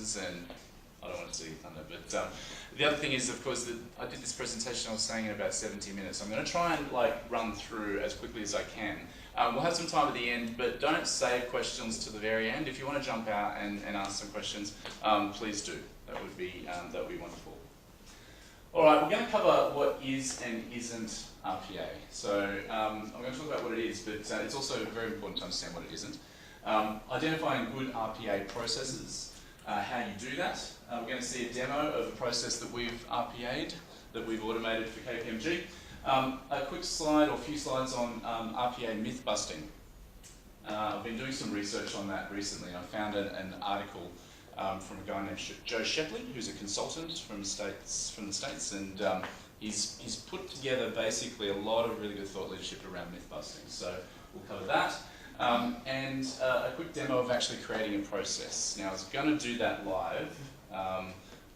processes, and I don't want to steal your thunder, but the other thing is, of course, that I did this presentation, I was saying, in about 70 minutes. I'm going to try and run through as quickly as I can. We'll have some time at the end, but don't save questions to the very end. If you want to jump out and ask some questions, please do. That would be wonderful. All right, we're going to cover what is and isn't RPA. So I'm going to talk about what it is, but it's also very important to understand what it isn't. Identifying good RPA processes, how you do that. We're going to see a demo of a process that we've RPA'd, that we've automated for KPMG. A quick slide or a few slides on RPA myth busting. I've been doing some research on that recently, and I found an article from a guy named Joe Shepley, who's a consultant from the States, and he's put together basically a lot of really good thought leadership around myth busting. So we'll cover that. And a quick demo of actually creating a process. Now I was going to do that live.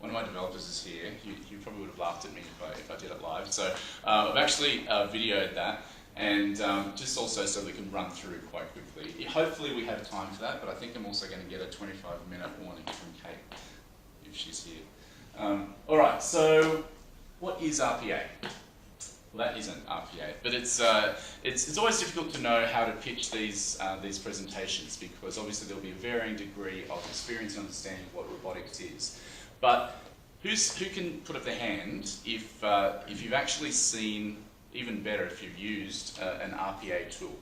One of my developers is here. You probably would have laughed at me if I did it live. So I've actually videoed that, and just also so we can run through quite quickly. Hopefully we have time for that, but I think I'm also going to get a 25-minute warning from Kate, if she's here. All right, so what is RPA? Well, that isn't RPA, but it's always difficult to know how to pitch these presentations, because obviously there'll be a varying degree of experience and understanding of what robotics is. But who can put up their hand if you've actually seen, even better, if you've used an RPA tool?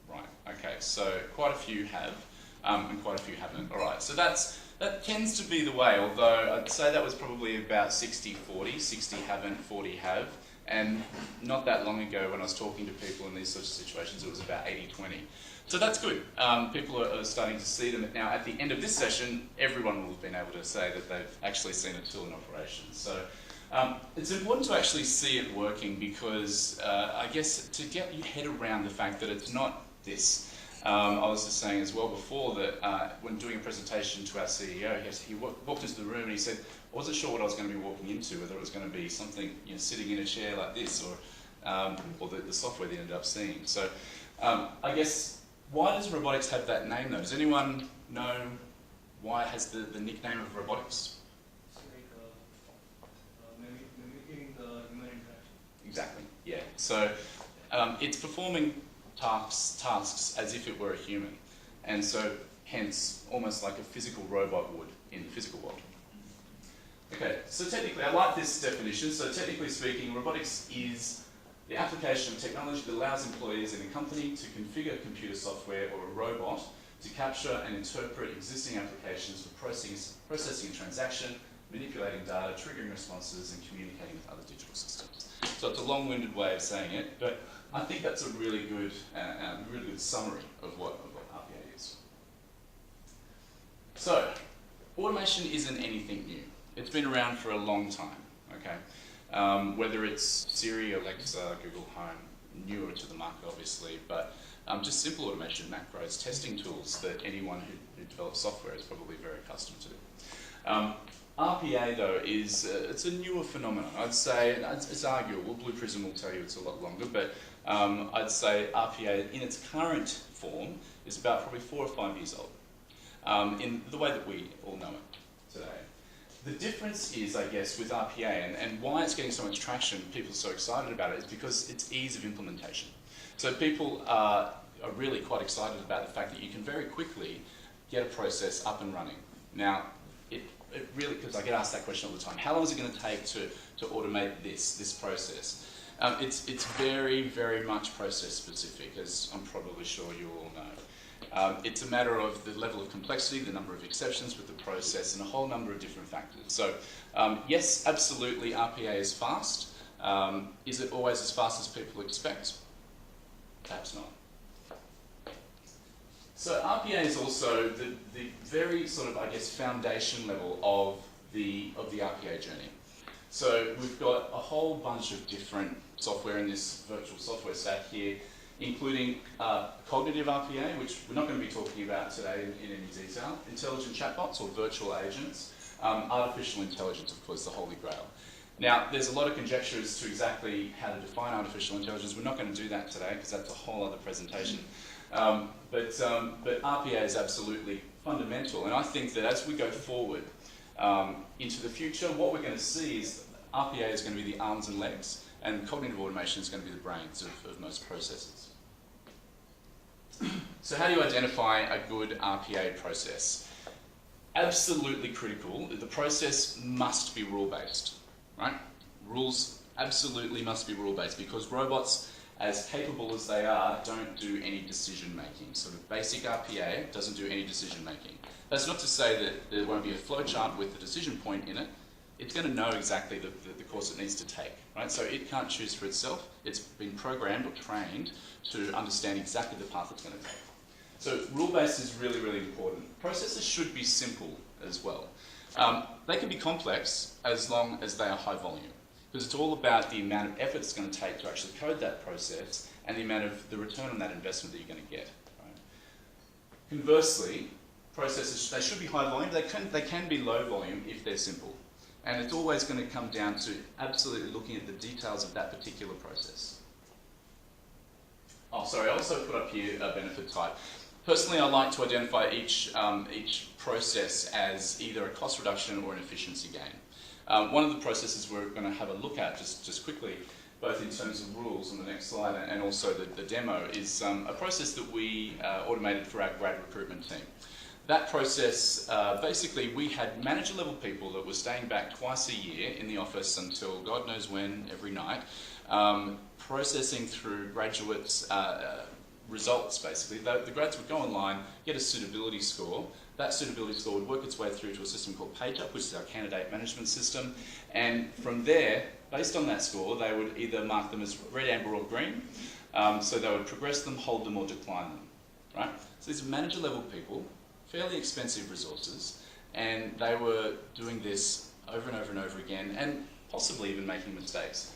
Right, okay, so quite a few have, and quite a few haven't. All right, so that tends to be the way, although I'd say that was probably about 60-40, 60 haven't, 40 have. And not that long ago when I was talking to people in these sorts of situations, it was about 80-20. So that's good. People are starting to see them. Now, at the end of this session, everyone will have been able to say that they've actually seen a tool in operation. So it's important to actually see it working, because I guess to get your head around the fact that it's not this. I was just saying as well before that when doing a presentation to our CEO, he walked into the room and he said, I wasn't sure what I was going to be walking into, whether it was going to be something sitting in a chair like this, or the software they ended up seeing. So I guess, why does robotics have that name though? Does anyone know why it has the nickname of robotics? It's like mimicking the human interaction. Exactly, yeah. So it's performing tasks as if it were a human, and so hence almost like a physical robot would in the physical world. Okay, so technically, I like this definition. So technically speaking, robotics is the application of technology that allows employees in a company to configure computer software or a robot to capture and interpret existing applications for processing a transaction, manipulating data, triggering responses, and communicating with other digital systems. So it's a long-winded way of saying it, but I think that's a really good summary of what RPA is. So, automation isn't anything new. It's been around for a long time, okay? Whether it's Siri, Alexa, Google Home, newer to the market obviously, but just simple automation, macros, testing tools that anyone who develops software is probably very accustomed to. RPA though it's a newer phenomenon. I'd say it's arguable. Blue Prism will tell you it's a lot longer, but I'd say RPA in its current form is about probably 4 or 5 years old in the way that we all know it today. The difference is, I guess, with RPA and why it's getting so much traction, people are so excited about it, is because it's ease of implementation. So people are really quite excited about the fact that you can very quickly get a process up and running. Now, it really, because I get asked that question all the time, how long is it going to take to automate this process? It's very, very much process specific, as I'm probably sure you all know. It's a matter of the level of complexity, the number of exceptions with the process, and a whole number of different factors. So yes, absolutely, RPA is fast. Is it always as fast as people expect? Perhaps not. So RPA is also the very sort of, I guess, foundation level of the RPA journey. So we've got a whole bunch of different software in this virtual software stack here, including cognitive RPA, which we're not going to be talking about today in any detail, intelligent chatbots or virtual agents, artificial intelligence, of course, the holy grail. Now, there's a lot of conjecture as to exactly how to define artificial intelligence. We're not going to do that today because that's a whole other presentation. But RPA is absolutely fundamental, and I think that as we go forward into the future, what we're going to see is RPA is going to be the arms and legs, and cognitive automation is going to be the brains of most processes. So how do you identify a good RPA process? Absolutely critical. The process must be rule-based, right? Rules absolutely must be rule-based, because robots, as capable as they are, don't do any decision-making. Sort of basic RPA doesn't do any decision-making. That's not to say that there won't be a flowchart with a decision point in it. It's going to know exactly the course it needs to take, right? So it can't choose for itself. It's been programmed or trained to understand exactly the path it's going to take. So rule-based is really, really important. Processes should be simple as well. They can be complex as long as they are high volume, because it's all about the amount of effort it's going to take to actually code that process and the amount of the return on that investment that you're going to get. Right? Conversely, processes, they should be high volume. They can be low volume if they're simple. And it's always going to come down to absolutely looking at the details of that particular process. Oh, sorry, I also put up here a benefit type. Personally, I like to identify each process as either a cost reduction or an efficiency gain. One of the processes we're going to have a look at just quickly, both in terms of rules on the next slide and also the demo, is a process that we automated for our grad recruitment team. That process, basically we had manager level people that were staying back twice a year in the office until God knows when, every night, processing through graduates' results basically. The grads would go online, get a suitability score. That suitability score would work its way through to a system called PageUp, which is our candidate management system. And from there, based on that score, they would either mark them as red, amber or green. So they would progress them, hold them or decline them, right? So these are manager level people, fairly expensive resources, and they were doing this over and over and over again, and possibly even making mistakes.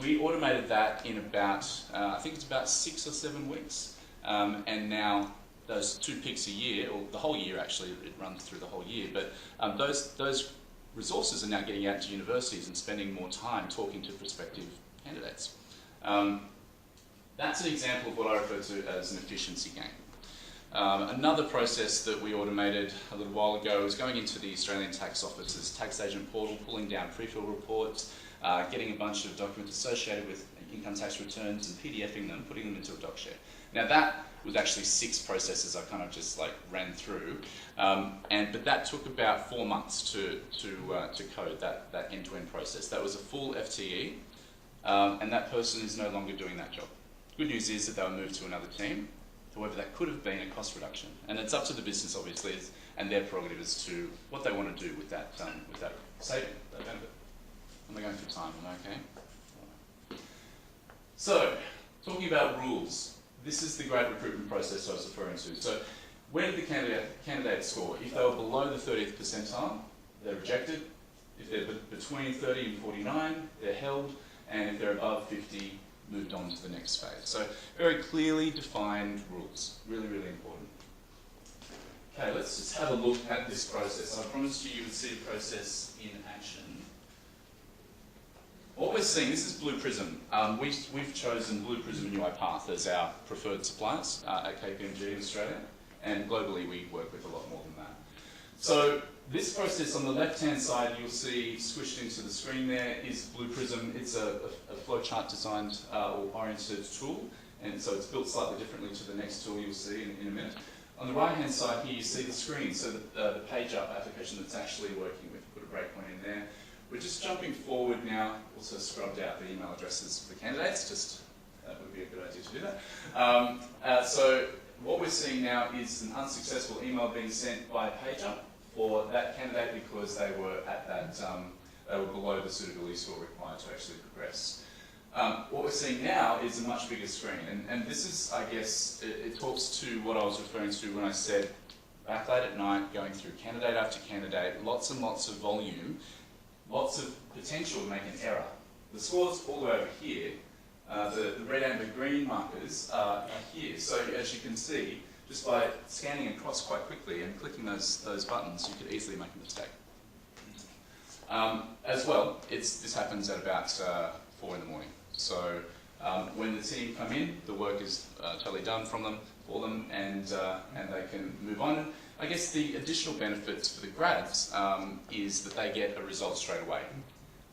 We automated that in about, I think it's about 6 or 7 weeks, and now those 2 picks a year, or the whole year actually, it runs through the whole year, but those resources are now getting out to universities and spending more time talking to prospective candidates. That's an example of what I refer to as an efficiency gain. Another process that we automated a little while ago was going into the Australian Tax Office's tax agent portal, pulling down pre-fill reports, getting a bunch of documents associated with income tax returns and PDFing them, putting them into a doc share. Now that was actually 6 processes I kind of just like ran through, but that took about 4 months to code that end-to-end process. That was a full FTE, and that person is no longer doing that job. Good news is that they were moved to another team. However, that could have been a cost reduction, and it's up to the business, obviously, and their prerogative as to what they want to do with that saving, that benefit. Am I going through time? Am I okay? So, talking about rules, this is the grad recruitment process I was referring to. So, where did the candidate score? If they were below the 30th percentile, they're rejected. If they're between 30 and 49, they're held, and if they're above 50, moved on to the next phase. So very clearly defined rules, really, really important. Okay, let's just have a look at this process. I promised you would see the process in action. What we're seeing, this is Blue Prism. We've chosen Blue Prism and UiPath as our preferred suppliers at KPMG in Australia, and globally we work with a lot more than that. So this process on the left-hand side, you'll see squished into the screen there is Blue Prism. It's a flowchart designed or oriented tool, and so it's built slightly differently to the next tool you'll see in a minute. On the right-hand side here, you see the screen, so the PageUp application that's actually working with. Put a breakpoint in there. We're just jumping forward now, also scrubbed out the email addresses for the candidates, just that would be a good idea to do that. So what we're seeing now is an unsuccessful email being sent by PageUp for that candidate because they were at that, they were below the suitability score required to actually progress. What we're seeing now is a much bigger screen, and this is, I guess, it talks to what I was referring to when I said back late at night, going through candidate after candidate, lots and lots of volume, lots of potential to make an error. The scores all the way over here, the red, amber, green markers are here. So as you can see, just by scanning across quite quickly and clicking those buttons, you could easily make a mistake. As well, this happens at about 4 in the morning. So when the team come in, the work is totally done from them. for them, and they can move on. I guess the additional benefits for the grads is that they get a result straight away.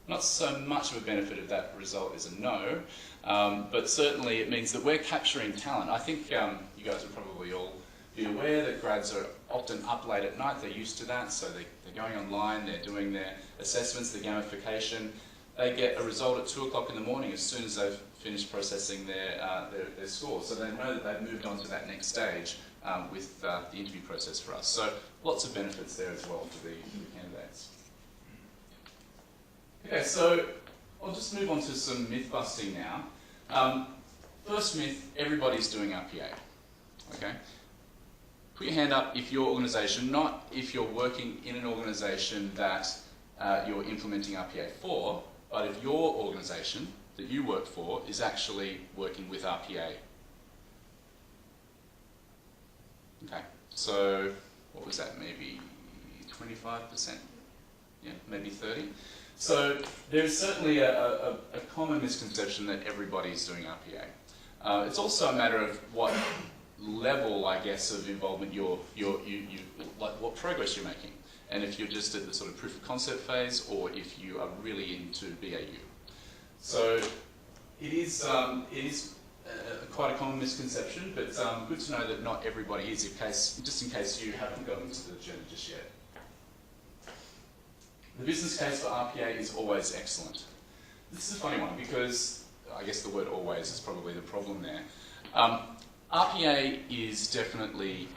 Not so much of a benefit if that result is a no, but certainly it means that we're capturing talent. I think you guys would probably all be aware that grads are often up late at night. They're used to that, so they're going online, they're doing their assessments, their gamification. They get a result at 2 o'clock in the morning as soon as they've finished processing their scores. So they know that they've moved on to that next stage with the interview process for us. So lots of benefits there as well for the candidates. Okay, so I'll just move on to some myth busting now. First myth, everybody's doing RPA. Okay? Put your hand up if your organisation, not if you're working in an organisation that you're implementing RPA for, but if your organisation that you work for is actually working with RPA. Okay, so what was that, maybe 25%? Yeah, maybe 30%. So there's certainly a common misconception that everybody's doing RPA. It's also a matter of what level, I guess, of involvement like what progress you're making, and if you're just at the sort of proof of concept phase, or if you are really into BAU. So it is quite a common misconception, but good to know that not everybody is, just in case you haven't gotten into the journey just yet. The business case for RPA is always excellent. This is a funny one because I guess the word always is probably the problem there. RPA is definitely,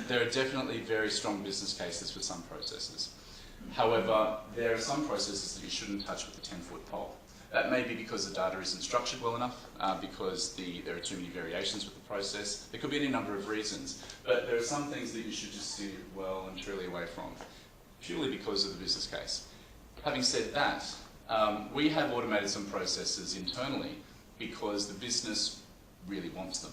there are definitely very strong business cases for some processes. However, there are some processes that you shouldn't touch with a 10-foot pole. That may be because the data isn't structured well enough, because there are too many variations with the process. There could be any number of reasons, but there are some things that you should just steer well and truly away from, purely because of the business case. Having said that, we have automated some processes internally because the business really wants them.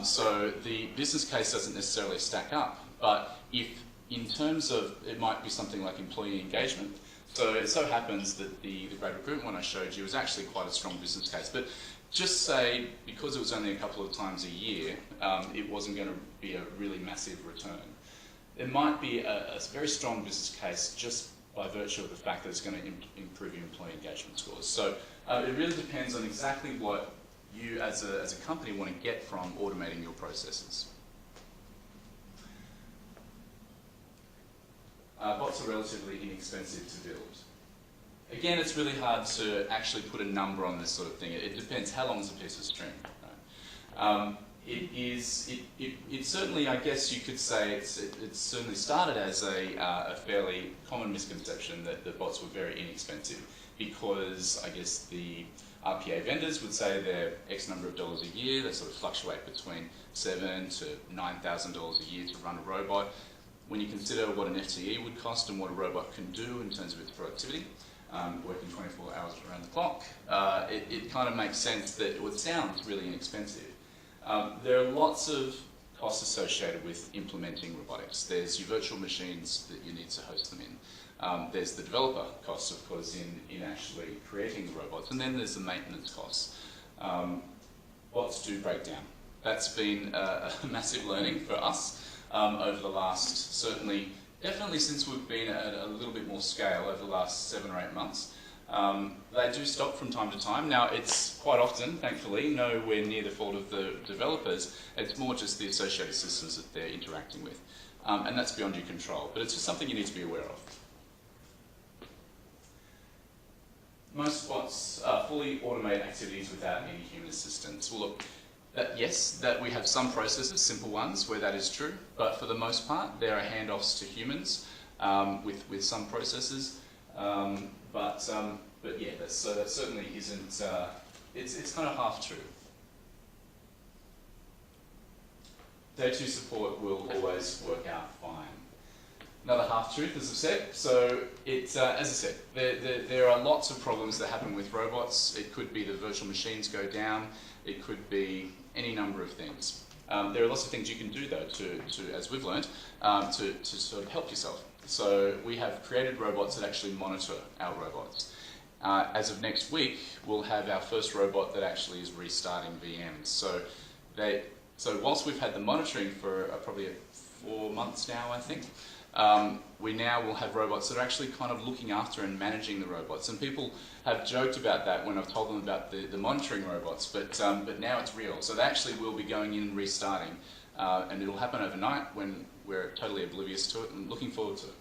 So the business case doesn't necessarily stack up, but if in terms of, it might be something like employee engagement. So it so happens that the grad recruitment one I showed you was actually quite a strong business case, but just say, because it was only a couple of times a year, it wasn't going to be a really massive return. There might be a very strong business case just by virtue of the fact that it's going to improve your employee engagement scores. So it really depends on exactly what you as a company want to get from automating your processes. Bots are relatively inexpensive to build. Again, it's really hard to actually put a number on this sort of thing. It depends how long is a piece of string. Right? It certainly, I guess you could say, it's certainly started as a fairly common misconception that the bots were very inexpensive, because I guess the RPA vendors would say they're X number of dollars a year. They sort of fluctuate between $7,000 to $9,000 a year to run a robot. When you consider what an FTE would cost and what a robot can do in terms of its productivity, working 24 hours around the clock, it kind of makes sense that it sounds really inexpensive. There are lots of costs associated with implementing robotics. There's your virtual machines that you need to host them in. There's the developer costs, of course, in actually creating the robots, and then there's the maintenance costs. Bots do break down. That's been a massive learning for us over the last, definitely since we've been at a little bit more scale over the last 7 or 8 months. They do stop from time to time. Now, it's quite often, thankfully, nowhere near the fault of the developers. It's more just the associated systems that they're interacting with. And that's beyond your control. But it's just something you need to be aware of. Most bots fully automate activities without any human assistance. Well, look, yes, that we have some processes, simple ones, where that is true. But for the most part, there are handoffs to humans with some processes. But yeah, that certainly isn't, it's kind of half true. Day 2 support will always work out fine. Another half truth, as I've said. So as I said, there are lots of problems that happen with robots. It could be the virtual machines go down. It could be any number of things. There are lots of things you can do though, as we've learned, to sort of help yourself. So we have created robots that actually monitor our robots. As of next week, we'll have our first robot that actually is restarting VMs. So So whilst we've had the monitoring for probably 4 months now, I think, we now will have robots that are actually kind of looking after and managing the robots. And people have joked about that when I've told them about the monitoring robots, but now it's real. So they actually will be going in and restarting, and it'll happen overnight when we're totally oblivious to it, and looking forward to it.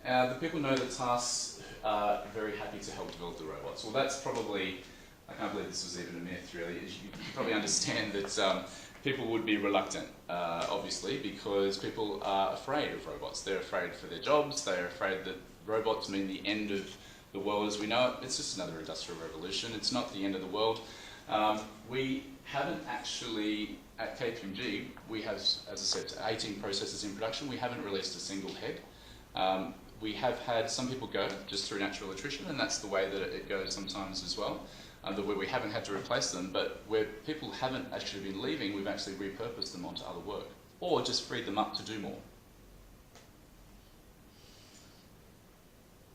The people know that tasks are very happy to help develop the robots. Well, that's probably, I can't believe this was even a myth really. You probably understand that people would be reluctant, obviously, because people are afraid of robots. They're afraid for their jobs, they're afraid that robots mean the end of the world as we know it. It's just another industrial revolution. It's not the end of the world. We haven't actually, at KPMG, we have, as I said, 18 processes in production. We haven't released a single head. We have had some people go just through natural attrition, and that's the way that it goes sometimes as well, where we haven't had to replace them, but where people haven't actually been leaving, we've actually repurposed them onto other work, or just freed them up to do more.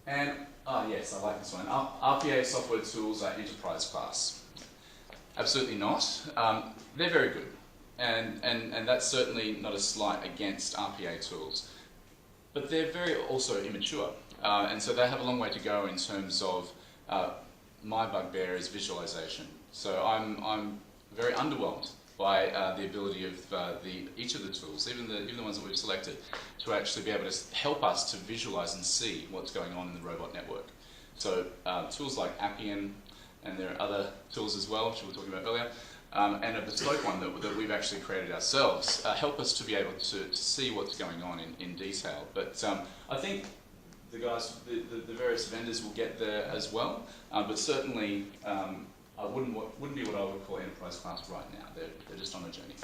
And, yes, I like this one. RPA software tools are enterprise class. Absolutely not. They're very good, and that's certainly not a slight against RPA tools. But they're very also immature, and so they have a long way to go in terms of my bugbear is visualization. So I'm very underwhelmed by the ability of each of the tools, even the ones that we've selected, to actually be able to help us to visualize and see what's going on in the robot network. So tools like Appian, and there are other tools as well, which we were talking about earlier, and a bespoke one that we've actually created ourselves, help us to be able to see what's going on in detail. But I think the guys, the various vendors will get there as well, but certainly I wouldn't be what I would call enterprise class right now. They're just on a journey.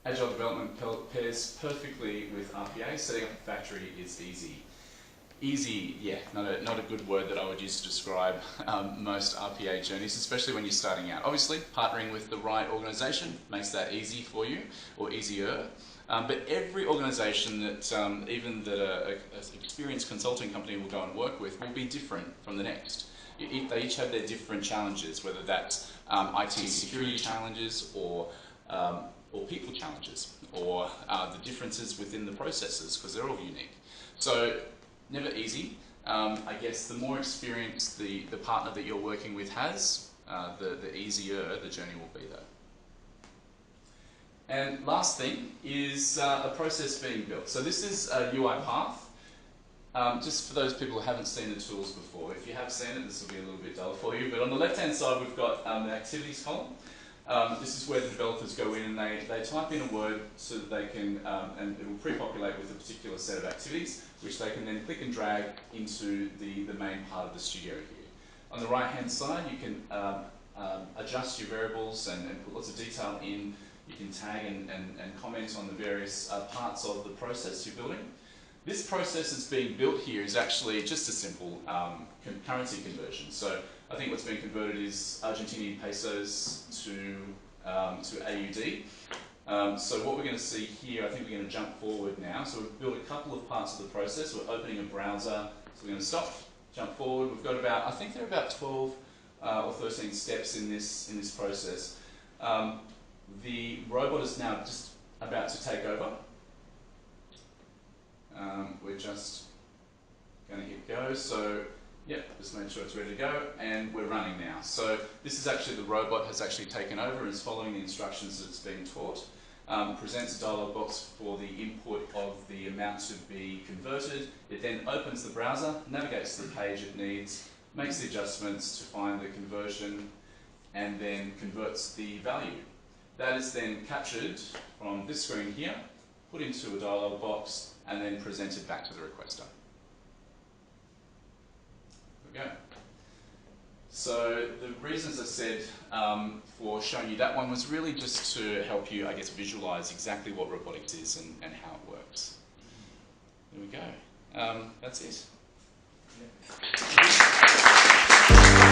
Agile development pairs perfectly with RPA. Setting up a factory is easy. Easy, yeah, not a good word that I would use to describe most RPA journeys, especially when you're starting out. Obviously, partnering with the right organisation makes that easy for you, or easier. But every organisation that, even that an experienced consulting company will go and work with, will be different from the next. They each have their different challenges, whether that's IT security challenges, or people challenges, or the differences within the processes, because they're all unique. So, never easy. I guess the more experience the partner that you're working with has, the easier the journey will be though. And last thing is a process being built. So this is a UI path. Just for those people who haven't seen the tools before, if you have seen it, this will be a little bit dull for you, but on the left-hand side we've got the activities column. This is where the developers go in and they type in a word so that they can, and it will pre-populate with a particular set of activities, which they can then click and drag into the main part of the studio here. On the right-hand side, you can adjust your variables and put lots of detail in. You can tag and comment on the various parts of the process you're building. This process that's being built here is actually just a simple currency conversion. So I think what's being converted is Argentinian pesos to AUD. So what we're going to see here, I think we're going to jump forward now. So we've built a couple of parts of the process. We're opening a browser, so we're going to stop, jump forward. We've got about, I think there are about 12 or 13 steps in this process. The robot is now just about to take over. We're just going to hit go. So, yep, just make sure it's ready to go, and we're running now. So this is actually, the robot has actually taken over and is following the instructions that it's being taught. Presents a dialog box for the input of the amount to be converted. It then opens the browser, navigates to the page it needs, makes the adjustments to find the conversion, and then converts the value. That is then captured from this screen here, put into a dialog box, and then presented back to the requester. There we go. So the reasons I said for showing you that one was really just to help you, I guess, visualize exactly what robotics is and how it works. There we go. That's it. Yeah.